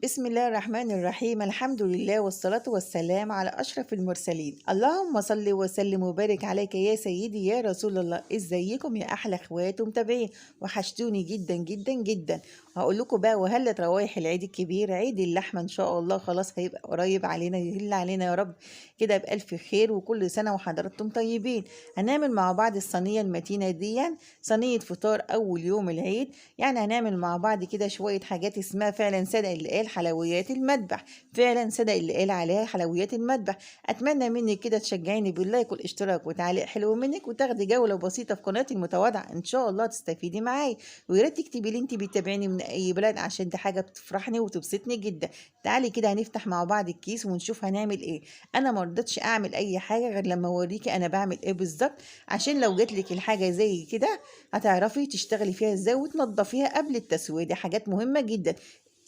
بسم الله الرحمن الرحيم. الحمد لله والصلاة والسلام على أشرف المرسلين. اللهم صل وسلم وبارك عليك يا سيدي يا رسول الله. ازيكم يا أحلى اخوات ومتابعين؟ وحشتوني جدا جدا جدا. هقول لكم بقى وهلت روايح العيد الكبير، عيد اللحمة إن شاء الله خلاص هيبقى قريب علينا، يهل علينا يا رب كده بألف خير، وكل سنة وحضراتكم طيبين. هنعمل مع بعض الصينية المتينة دي، صينية فطار أول يوم العيد. يعني هنعمل مع بعض كده شوية حاجات اسمها فعلا صدق اللي قال حلويات المذبح، فعلا صدق اللي قال عليها حلويات المذبح. أتمنى منك كده تشجعيني باللايك والاشتراك وتعليق حلو منك، وتاخدي جولة بسيطة في قناتي المتواضعة، إن شاء الله تستفيدي معايا. ويا ريت تكتبي لي أنت بتتابعيني من أي بلد، عشان دي حاجة بتفرحني وتبسطني جدا. تعالي كده هنفتح مع بعض الكيس ونشوف هنعمل إيه. أنا مرضتش أعمل أي حاجة غير لما أوريكي أنا بعمل إيه بالظبط، عشان لو جاتلك الحاجة زي كده هتعرفي تشتغلي فيها ازاي وتنضفيها قبل التسوية. دي حاجات مهمة جدا.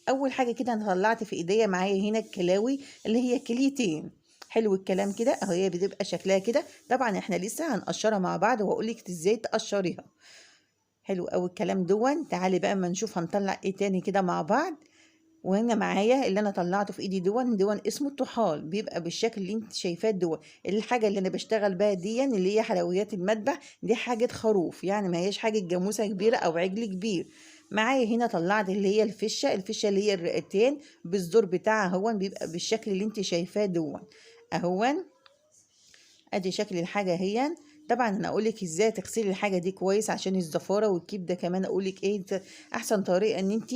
اول حاجة كده انا طلعت في ايديا معايا هنا الكلاوي اللي هي كليتين. حلو الكلام كده اهو، هي بتبقى شكلها كده. طبعا احنا لسه هنقشرها مع بعض وهقولك ازاي تقشريها. حلو قوي الكلام دون. تعالي بقى اما نشوف هنطلع ايه تاني كده مع بعض. وهنا معايا اللي انا طلعته في ايدي دون اسمه الطحال، بيبقى بالشكل اللي انت شايفاه دون. الحاجه اللي انا بشتغل بيها دي اللي هي حلويات المذبح، دي حاجه خروف يعني، ما هيش حاجه جاموسه كبيره او عجل كبير. معايا هنا طلعت اللي هي الفشه اللي هي الرئتين بالزور بتاعها، هون بيبقى بالشكل اللي انت شايفاه دون. اهون ادي شكل الحاجه هي. طبعا انا اقولك ازاي تغسلي الحاجه دي كويس عشان الزفاره والكبده، كمان اقولك ايه احسن طريقه ان انت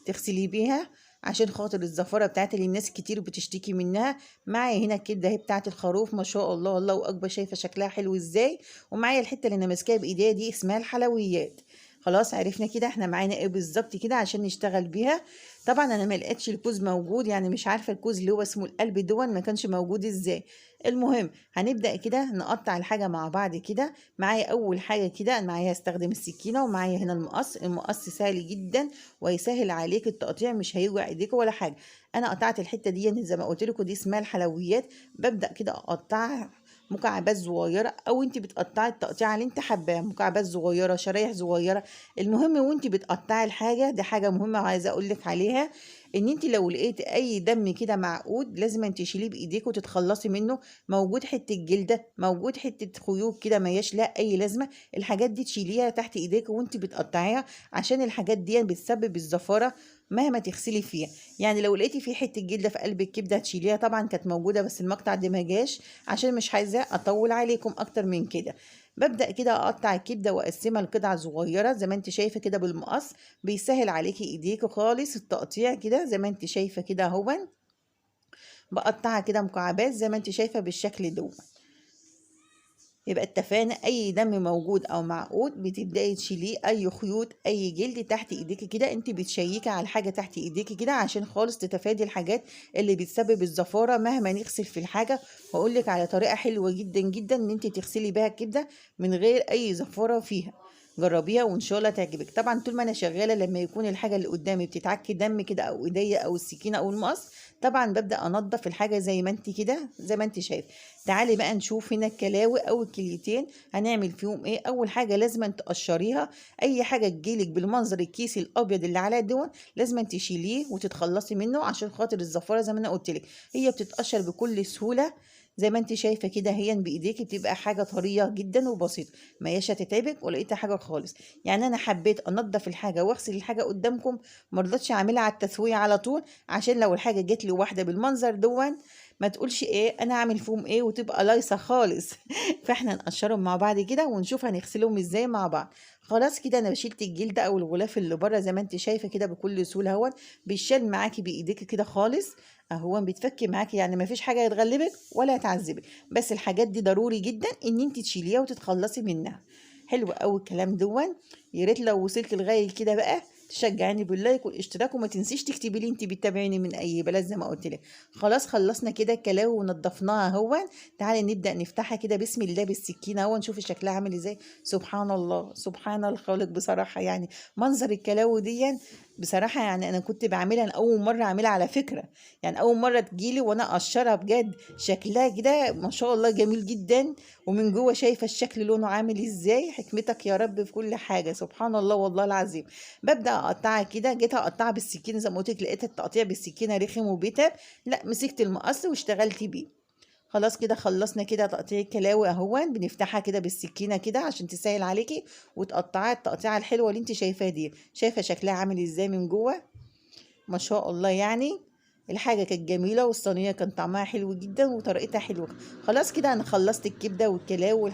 تغسلي بيها عشان خاطر الزفاره بتاعت اللي الناس كتير بتشتكي منها. معايا هنا الكبده اهي بتاعت الخروف، ما شاء الله الله اكبر، شايفه شكلها حلو ازاي. ومعايا الحته اللي انا ماسكاها بايديا دي اسمها الحلويات. خلاص عرفنا كده احنا معانا ايه بالظبط كده عشان نشتغل بيها. طبعا انا ما لقيتش الكوز موجود، يعني مش عارفه الكوز اللي هو اسمه القلب دون ما كانش موجود ازاي. المهم هنبدأ كده نقطع الحاجة مع بعض كده. معايا أول حاجة كده معايا هستخدم السكينة، ومعايا هنا المقص سهل جدا ويسهل عليك التقطيع، مش هيوجع ايديك ولا حاجة. أنا قطعت الحتة دي زي ما قلت لكم، دي اسمها الحلويات. ببدأ كده أقطعها مكعبات صغيرة، أو أنت بتقطعي التقطيعة اللي أنت حباها، مكعبات صغيرة شرايح صغيرة. المهم وأنت بتقطعي الحاجة دي حاجة مهمة عايزة أقول لك عليها، ان انت لو لقيت اي دم كده معقود لازم أن تشيليه بايديك وتتخلصي منه. موجود حته جلده، موجود حته خيوط كده ما لا اي لازمه، الحاجات دي تشيليها تحت ايديك وانت بتقطعيها، عشان الحاجات دي بتسبب الزفاره مهما تغسلي فيها. يعني لو لقيتي في حته جلده في قلب الكبده هتشيليها. طبعا كانت موجوده بس المقطع ده ما جاش، عشان مش عايزاه اطول عليكم اكتر من كده. ببدأ كده أقطع الكبدة وأقسمها لقطع صغيرة زي ما انت شايفة كده بالمقص، بيسهل عليكي ايديكي خالص التقطيع كده زي ما انت شايفة كده اهو. بقطعها كده مكعبات زي ما انت شايفة بالشكل ده. يبقى اتفقنا اي دم موجود او معقود بتبداي تشيليه، اي خيوط اي جلد تحت ايديكي كده انت بتشيكي على الحاجه تحت ايديكي كده، عشان خالص تتفادي الحاجات اللي بتسبب الزفاره مهما نغسل في الحاجه. واقول لك على طريقه حلوه جدا جدا ان انت تغسلي بيها الكبده من غير اي زفاره فيها. جربيها وان شاء الله تعجبك. طبعا طول ما انا شغاله لما يكون الحاجه اللي قدامي بتتعكي دم كده او ايديا او السكينه او المقص، طبعا ببدا انضف الحاجه زي ما انت كده زي ما انت شايف. تعالي بقى نشوف هنا الكلاوي او الكليتين هنعمل فيهم ايه. اول حاجه لازم تقشريها. اي حاجه تجيلك بالمنظر الكيس الابيض اللي عليها دون لازم تشيليه وتتخلصي منه عشان خاطر الزفاره زي ما انا قلت لك. هي بتتقشر بكل سهوله زي ما انت شايفه كده، هي بايديكي بتبقى حاجه طريه جدا وبسيطه، ما هيش هتتعبك ولا اي حاجه خالص. يعني انا حبيت انضف الحاجه واغسل الحاجه قدامكم، مرضتش اعملها على التسويه على طول، عشان لو الحاجه جت لي واحده بالمنظر دون ما تقولش ايه انا اعمل فيهم ايه وتبقى لايصه خالص. فاحنا نقشرهم مع بعض كده ونشوف هنغسلهم ازاي مع بعض. خلاص كده انا شلت الجلد او الغلاف اللي بره زي ما انت شايفه كده بكل سهوله اهو. بيشال معاكي بايديك كده خالص اهو، بيتفك معاكي، يعني ما فيش حاجه هتغلبك ولا هتعذبك. بس الحاجات دي ضروري جدا ان انت تشيليها وتتخلصي منها. حلو قوي الكلام دون. يا ريت لو وصلت لغايه كده بقى تشجعني باللايك والاشتراك، وما تنسيش تكتبي لي انت بتتابعيني من اي بلد زي ما قلت لك. خلاص خلصنا كده الكلاوي ونضفناها اهو. تعالي نبدا نفتحها كده بسم الله بالسكينه اهو، نشوف شكلها عامل ازاي. سبحان الله سبحان الخالق بصراحه، يعني منظر الكلاوي دي بصراحة يعني أنا كنت باعملها، أنا أول مرة أعملها على فكرة، يعني أول مرة تيجي لي وأنا أقشّرها بجد، شكلها كده ما شاء الله جميل جدًا، ومن جوّه شايفة الشكل لونه عامل إزاي، حكمتك يا رب في كل حاجة، سبحان الله والله العظيم. بابدأ أقطّعها كده، جيت أقطّعها بالسكينة زي ما قُلت لِك لقيت التقطيع بالسكينة رخم وبيتعب، لأ مسكت المقص واشتغلت بيه. خلاص كده خلّصنا كده تقطيع الكلاوي أهوًا، بنفتحها كده بالسكينة كده عشان تسهّل عليكِ، وتقطّعيها التقطيعة الحلوة اللي أنتِ شايفاها ديّة، شايفة شكلها عامل إزاي من جوّه؟ ما شاء الله يعني. الحاجة كانت جميلة والصينية كان طعمها حلو جدًا وطريقتها حلوة. خلاص كده أنا خلّصت الكبدة والكلاوي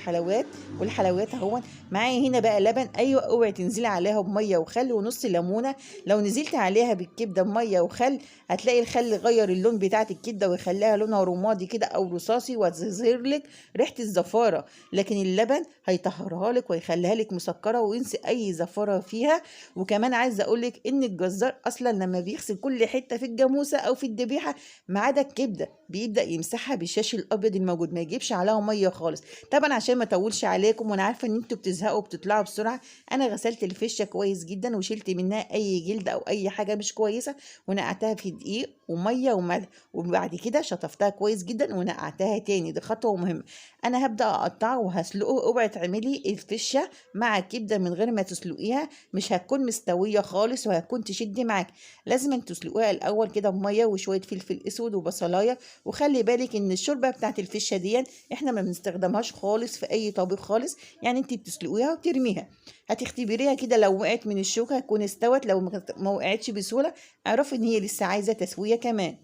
والحلويات أهوًا. معايا هنا بقى لبن، أيوه اوعي تنزلي عليها بمَيّة وخل ونُص ليمونة، لو نزلتِ عليها بالكبدة بمَيّة وخل هتلاقي الخل غيّر اللون بتاعة الكبدة ويخلّيها لونها رمادي كده أو رصاصي وهتظهر لِك ريحة الزفارة، لكن اللبن هيطهّرها لِك ويخلّيها لِك مسكّرة وينسي أي زفارة فيها. وكمان عايزة أقول لِك إن الجزار أصلًا لمّا بيغسل كل حتة في الجاموسة أو في الدبيحة ما عدا الكبدة، بيبدأ يمسحها بالشاش الأبيض الموجود، ما يجيبش عليها مَيّة خالص. طبعًا عشان ما اطوّلش عليكم وأنا عارفة إن أنتم بتزهقوا وبتطلعوا بسرعة، أنا غسلت الفشة كويس جدًا وشِلت منها أي جلد أو أي حاجة مش كويسة، ونقعتها في دقيق ومَيّة وملح، وبعد كده شطفتها كويس جدًا ونقعتها تاني، دي خطوة مهمة. أنا هابدأ أقطّعه وهاسلقه، اوعي تعملي الفشة مع الكبدة من غير ما تسلقيها، مش هتكون مستوية خالص وهتكون تشد معاكِ، لازمًا تسلقيها الأول كده بمَيّة وشوية فلفل أسود وبصلاية، وخلّي بالِك إن الشوربة بتاعة الفشة ديًّا إحنا ما بنستخدمهاش خالص في أي طبيخ خالص، يعني أنتِ بتسلقيها وترميها، هتختبريها كده لو وقعت من الشوكة هتكون استوت، لو ما وقعتش بسهولة اعرفي إن هي لسه عايزة تسوية كمان.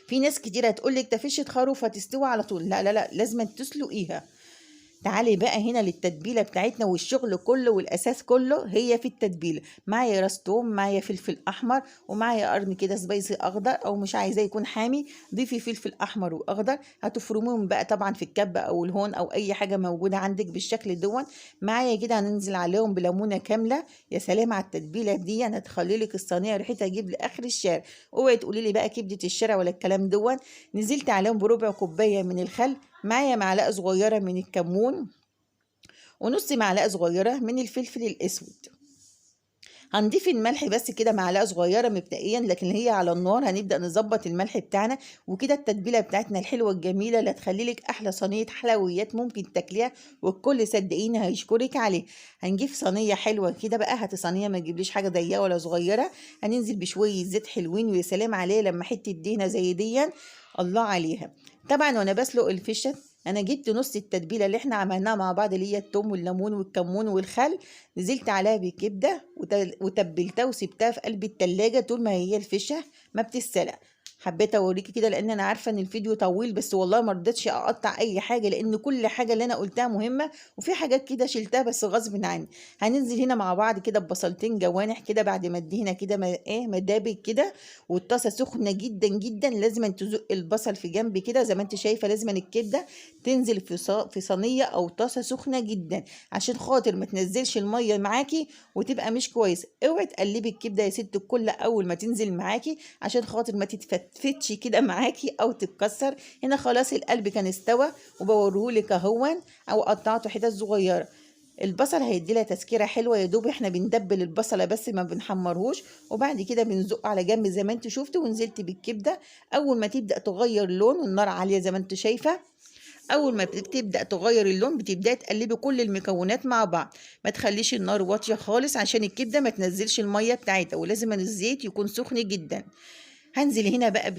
في ناس كتير هتقول لِك ده فشة خروف هتستوي على طول، لا، لا، لأ، لازمًا تسلقيها. تعالي بقى هنا للتتبيلة بتاعتنا والشغل كله والأساس كله هي في التتبيلة. معايا راس توم، معايا فلفل أحمر، ومعايا قرن كده سبايسي أخضر، أو مش عايزاه يكون حامي ضيفي فلفل أحمر وأخضر. هتفرموهم بقى طبعا في الكبة أو الهون أو أي حاجة موجودة عندك بالشكل دون. معايا كده هننزل عليهم بليمونة كاملة. يا سلام على التتبيلة دي، هتخلي لك الصينية ريحتها تجيب لآخر الشارع. اوعي تقولي لي بقى كبدة الشارع ولا الكلام دون. نزلت عليهم بربع كوباية من الخل، معايا معلقة صغيرة من الكمون، ونص معلقة صغيرة من الفلفل الأسود. هنضيف الملح بس كده معلقة صغيرة مبدئيا، لكن هي على النار هنبدأ نظبط الملح بتاعنا. وكده التتبيلة بتاعتنا الحلوة الجميلة اللي هتخلي لك أحلى صينية حلويات ممكن تاكليها، والكل صدقيني هيشكرك عليه. هنجيب صينية حلوة كده بقى، هات صينية ما تجيبليش حاجة ضيقة ولا صغيرة. هننزل بشوية زيت حلوين، ويا سلام عليها لما حتة دهنة زي دي الله عليها. طبعا وانا بسلق الفشة انا جبت نص التتبيله اللي احنا عملناها مع بعض اللي هي التوم والليمون والكمون والخل، نزلت عليها بالكبده وتبلتها وسبتها في قلب التلاجة طول ما هي الفشه ما بتتسلق. حبيت اوريكي كده لان انا عارفه ان الفيديو طويل، بس والله ما رضيتش اقطع اي حاجه لان كل حاجه اللي انا قلتها مهمه، وفي حاجات كده شلتها بس غصب عني. هننزل هنا مع بعض كده ببصلتين جوانح كده بعد ما الدهنه كده ما ايه مدابك كده، والطاسه سخنه جدا جدا. لازم تزق البصل في جنب كده زي ما انت شايفه، لازم الكبده تنزل في صينيه او طاسه سخنه جدا عشان خاطر ما تنزلش الميه معاكي وتبقى مش كويس. اوعي تقلبي الكبده يا ست الكل اول ما تنزل معاكي عشان خاطر ما تتفتفتش كده معاكي او تتكسر. هنا خلاص القلب كان استوى وبوريهولك اهون، او قطعته حتت صغيره. البصل هيدي لها تسكيره حلوه، يا دوب احنا بندبل البصله بس ما بنحمرهوش، وبعد كده بنزق على جنب زي ما انت شفتوا، ونزلت بالكبده. اول ما تبدا تغير لون والنار عاليه زي ما انت شايفه، اول ما بتبدا تغير اللون بتبداي تقلبي كل المكونات مع بعض، ما تخليش النار واطيه خالص عشان الكبده ما تنزلش الميه بتاعتها، ولازم الزيت يكون سخن جدا. هنزل هنا بقى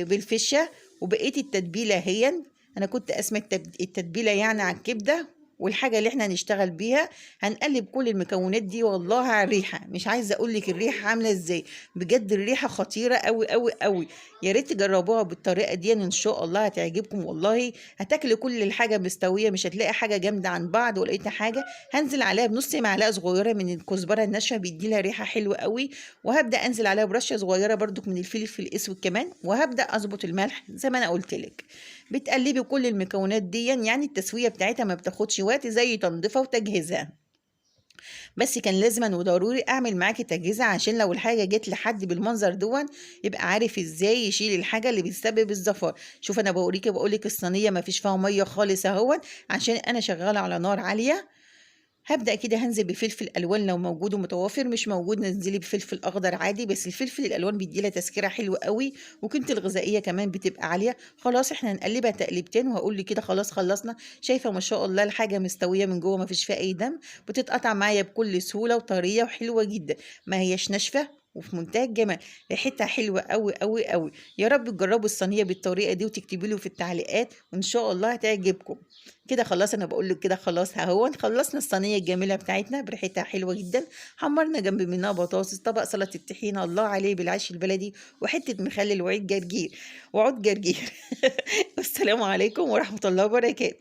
بالفشه وبقيه التتبيله هي. انا كنت اسمى التتبيله يعني على الكبده والحاجه اللي احنا هنشتغل بيها. هنقلب كل المكونات دي، والله على الريحه مش عايزه اقول لك الريحه عامله ازاي، بجد الريحه خطيره قوي قوي قوي. يا ريت تجربوها بالطريقه دي ان شاء الله هتعجبكم والله. هتاكلي كل الحاجه مستويه، مش هتلاقي حاجه جامده عن بعض ولقيت حاجه. هنزل عليها بنص معلقه صغيره من الكزبره الناشفه بيدي لها ريحه حلوه قوي، وهبدا انزل عليها برشه صغيره برضك من الفلفل الاسود كمان، وهبدا اظبط الملح زي ما انا قلت لك. بتقلبي كل المكونات دي، يعني التسويه بتاعتها ما بتاخدش وقت زي تنظيفها وتجهيزها. بس كان لازما وضروري اعمل معاكي تجهيزها عشان لو الحاجه جت لحد بالمنظر دون يبقى عارف ازاي يشيل الحاجه اللي بتسبب الزفار. شوف انا بقولك الصينيه ما فيش فيها ميه خالص اهون عشان انا شغاله على نار عاليه. هابدأ كده هانزل بفلفل ألوان لو موجود ومتوافر، مش موجود نزلي بفلفل أخضر عادي، بس الفلفل الألوان بيدّي لها تسكيرة حلوة أوي، وقيمته الغذائية كمان بتبقى عالية. خلاص إحنا هنقلّبها تقليبتين وهاقول لِك كده خلاص خلّصنا. شايفة ما شاء الله الحاجة مستوية من جوّه ما فيش فيها أي دَم، بتتقطع معايا بكل سهولة وطرية وحلوة جدًا، ما هياش ناشفة وفي منتهى الجمال، ريحتها حلوة أوي، أوي، أوي. يا رب تجرّبوا الصينية بالطريقة دي وتكتبي لي في التعليقات وإن شاء الله هتعجبكم. كده خلاص أنا باقول لِك كده خلاص أهوّن خلّصنا الصينية الجميلة بتاعتنا بريحتها حلوة جدًا. حمّرنا جنب منها بطاطس، طبق سلطة طحينة الله عليه بالعيش البلدي وحتة مخلل وعود جرجير. والسلام عليكم ورحمة الله وبركاته.